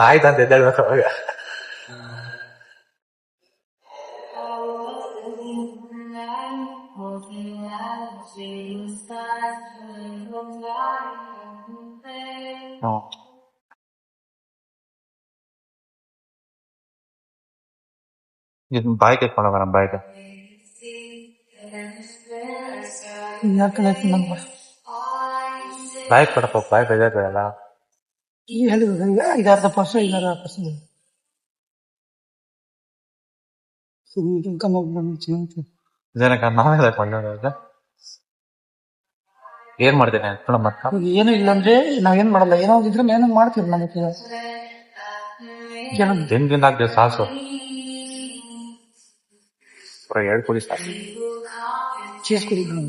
ಆಯ್ತಂತ ಎದ್ದೇಳ್ಬೇಕು ಅವಾಗ. ಇದು ಬಾಯ್ಗೆ ಎತ್ಕೊಂಡೋಗ ನಮ್ಮ ಬಾಯ್ಗೆ. ಬಾಯ್ ಕೊಡಪ್ಪ, ಬಾಯ್ ಬೇಜಾರಲ್ಲ. ಈಗ ಹೇಳಿದ್ರು ಈಗ 5-10% 5-6%. ಜನಕ ನಾವೇ ಕೊಂಡೋಗ ಏನ್ ಮಾಡ್ತೇನೆ ಮತ್ತ ಏನು ಇಲ್ಲ ಅಂದ್ರೆ ನಾವೇನ್ ಮಾಡಲ್ಲ, ಏನೋ ಇದ್ರೆ ಏನೋ ಮಾಡ್ತೀವಿ ನಮಗೆ ದಿನದಿಂದ ಆಗ್ತದೆ ಸಾಸು ಪೂರ 2 ಕುಡಿ ಸಾಕು. ಚೀಸ್ ಕುಡಿದ್ರು